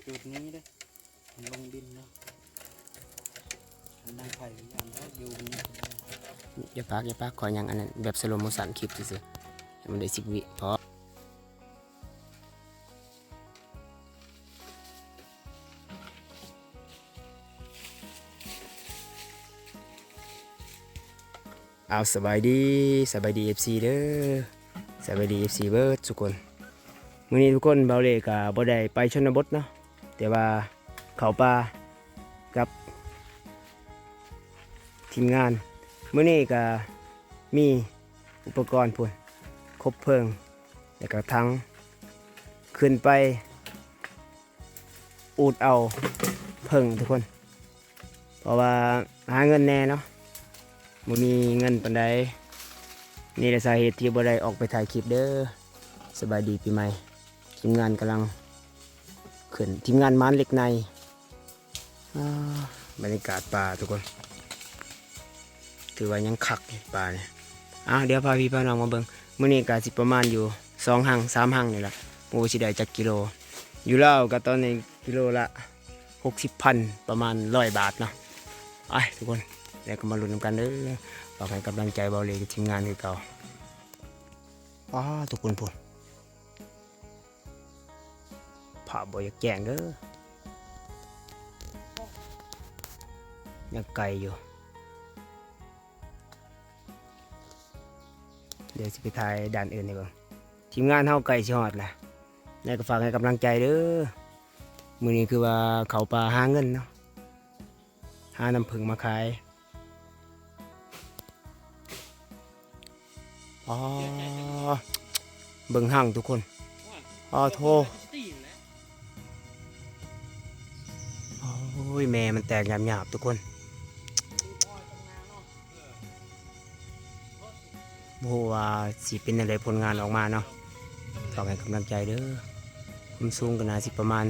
จุดนี้เลยลงดินเนาะนางไผ่ยันแล้วอยู่นี่อย่าปากขออย่างอันนั้นแบบสโลโมชันคลิปซื่อๆให้มันได้10 วิพอเอาสบายดีFC เด้อสบายดี FC เบิร์ดทุกคนมื้อนี้ทุกคนเบาเล่ก็บ่ได้ไปชนบทเนาะแต่ว่าเข้าป่ากับทีมงานมื้อนี้ก็มีอุปกรณ์พุ่นครบเพลิงแล้วก็ทั้งขึ้นไปอูดเอาเพิ่งทุกคนเพราะว่าหาเงินแน่เนาะบ่มีเงินปานใดนี่แหละสาเหตุที่บ่ได้ออกไปถ่ายคลิปเด้อสบายดีปีใหม่ทีมงานกำลังขึ้นทีมงานม้านเล็กในบรรยากาศป่าทุกคนถือว่ายังคักป่าเนี่ยเดี๋ยวพาพี่พาน้องมาเบิ่งมื้อนี้ก็สิประมาณอยู่2 หั่ง3 หั่งนี่ล่ะโอ้สิได้จักกิโลอยู่แล้วก็ตอนนี้กิโลละ60,000ประมาณ100 บาทเนาะทุกคนแล้วก็มาลุ้นกันเด้อฝากให้กำลังใจเบาเลยกับทีมงานคือเก่าทุกคนพูดผ่าบ่อยากแจ้งเด้อยังไกลอยู่เดี๋ยวสิไปถ่ายด่านอื่นให้เบิ่งทีมงานเฮาไกลสิฮอดแหละแล้วก็ฝากให้กำลังใจเด้อมื้อนี้คือว่าเขาป่าหาเงินเนาะหาน้ำผึ้งมาขายเบิ่งห่างทุกคนโทโอ้ยแม่มันแตกหยาบๆทุกคนโอ้ว่าสิเป็นอะไรผลงานออกมาเนาะฝากให้กำลังใจเด้อความสูงก็น่าสิประมาณ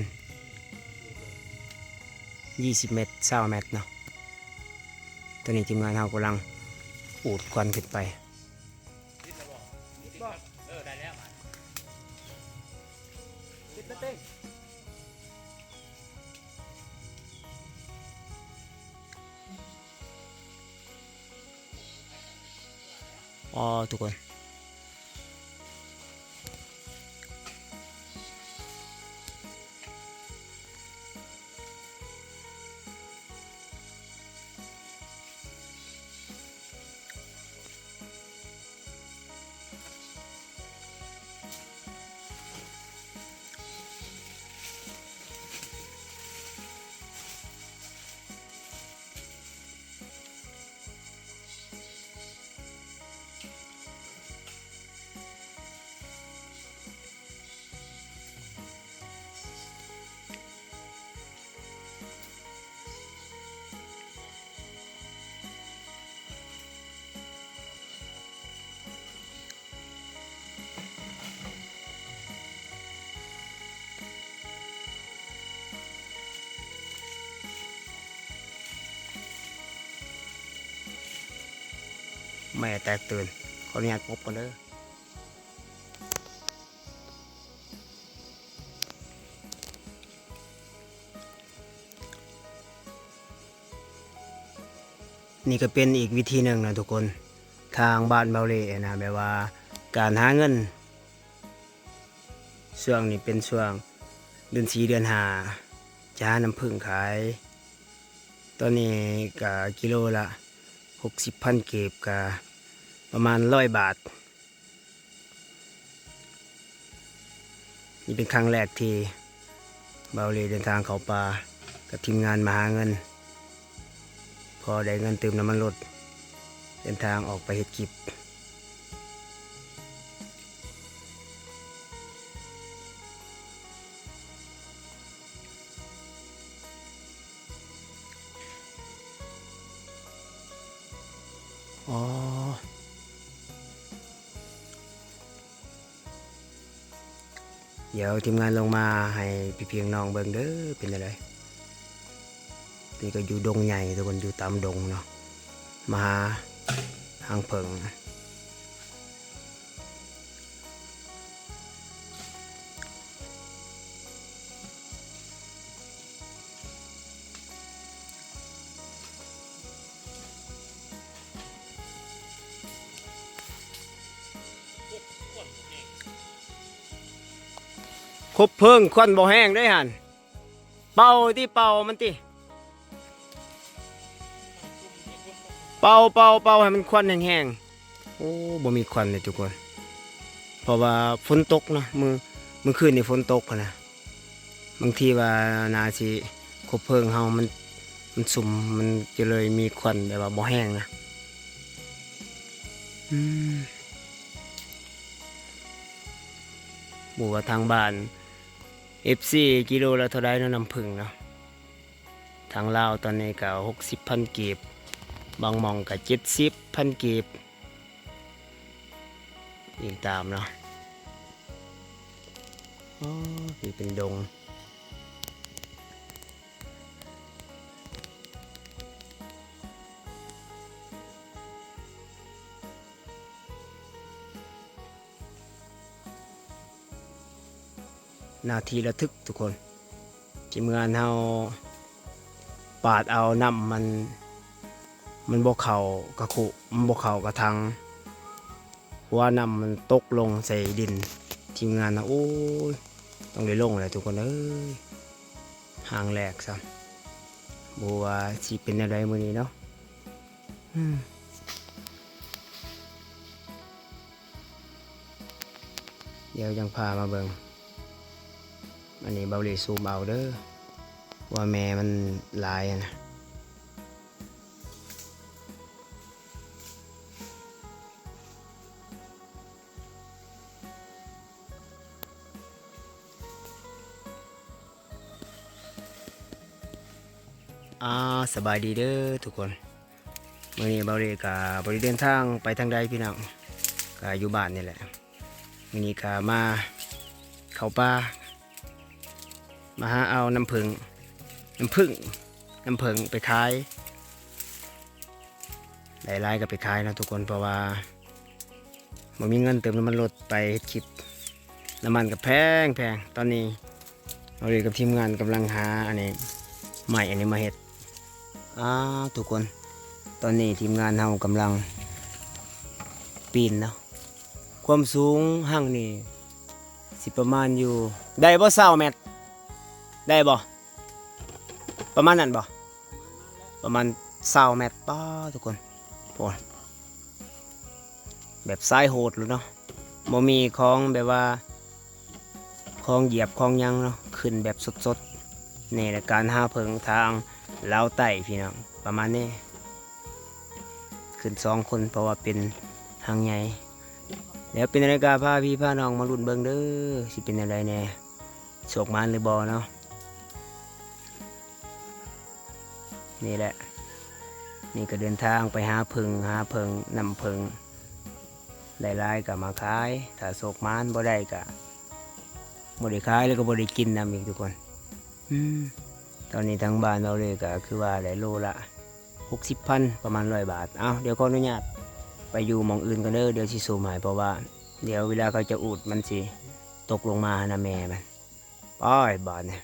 20 เมตร20 เมตรเนาะตอนนี้ทีมงานเรากำลังอูดควันขึ้นไปได้แล้วมาติดแล้วเต้ทุกคนแม่แตกตื่นขออนุญาตพบกันเด้อนี่ก็เป็นอีกวิธีหนึ่งนะทุกคนทางบ้านเบาเล่นะแบบว่าการหาเงินช่วงนี้เป็นช่วงเดือน4 เดือน 5จะหาน้ำผึ้งขายตอนนี้ก็กิโลละ60,000 เก็บก็ประมาณ100 บาทนี่เป็นครั้งแรกที่เบาเล่เดินทางเข้าป่ากับทีมงานมาหาเงินพอได้เงินเติมน้ำมันรถเดินทางออกไปเฮ็ดกิจเดี๋ยวทีมงานลงมาให้พี่เพียงน้องเบิ่งเด้อเป็นอะไรนี่ก็อยู่ดงใหญ่ทุกคนอยู่ตามดงเนาะมาหาหางเผิง คบเพลิงควันบ่แห้งได้หันเป่าที่เป่ามันติเป่าให้มันควันแห้งๆโอ้บ่มีควันเลยทุกคนเพราะว่าฝนตกเนาะมื้อคืนนี่ฝนตกนะบางทีว่านาสิคบเพลิงเฮามันสุ่มมันจะเลยมีควันแบบว่าบ่แห้งนะหมู่ว่าทางบ้าน FC กิโลละเท่าไรเนาะน้ำผึ้งเนาะทางลาวตอนนี้ก็60,000 กีบบางหม่องก็70,000 กีบอีกตามเนาะอ๋อนี่เป็นดงนาทีระทึกทุกคนทีมงานเฮาปาดเอาน้ำมันบกเข่ากระขุมันบกเข่ากระทังเพราะว่าน้ำมันตกลงใส่ดินทีมงานนะโอ้ยต้องได้ลงเลยทุกคนเอ้ยห่างแหลกซะบัวสิเป็นอะไรมื้อนี้เนาะเดี๋ยวยังพามาเบิ่งอันนี้เบาหลีซูมเอาเด้อว่าแม่มันลายนะสบายดีเด้อทุกคนเมื่อนี้เบาหลีกับบริเดินทางไปทางใดพี่น้องก็อยู่บ้านนี่แหละมื่อนี้ก็มาเข้าป่ามาหาเอาน้ำผึ้งไปขายหลายๆก็ไปขายนะทุกคนเพราะว่าบ่มีเงินเติมน้ำมันรถไปเฮ็ดคลิปน้ำมันก็แพงตอนนี้เราเรียนกับทีมงานกำลังหาอันนี้ใหม่อันนี้มาเฮ็ดทุกคนตอนนี้ทีมงานเรากำลังปีนเนาะความสูงห้างนี่สิประมาณอยู่ได้บ่20 เมตรได้บ่ประมาณนั้นบ่ประมาณ20 เมตรป้าทุกคนโอ้แบบสายโหดเลยเนาะบ่มีของแบบว่าของเหยียบของยังเนาะขึ้นแบบสดๆนี่แหละการหาเพิงทางลาวใต้พี่น้องประมาณนี้ขึ้น2 คนเพราะว่าเป็นทางใหญ่แล้วเป็นอะไรกาพาพี่พาน้องมาลุ้นเบิ่งเด้อสิเป็นอะไรแน่โชคมันหรือบ่เนาะนี่แหละนี่ก็เดินทางไปหาเพิงนำเพิงหลายๆก็มาขายถ้าโชคมันบ่ได้ก็บ่ได้ขายแล้วก็บ่ได้กินนำอีกทุกคนตอนนี้ทางบ้านเราเลยก็คือว่าได้โลละ60,000ประมาณ100 บาทเดี๋ยวขออนุญาตไปอยู่หม่องอื่นกันเด้อเดี๋ยวสิซูมให้เพราะว่าเดี๋ยวเวลาเขาจะอุดมันสิตกลงมานะแม่มันป้อยบาดเนี่ย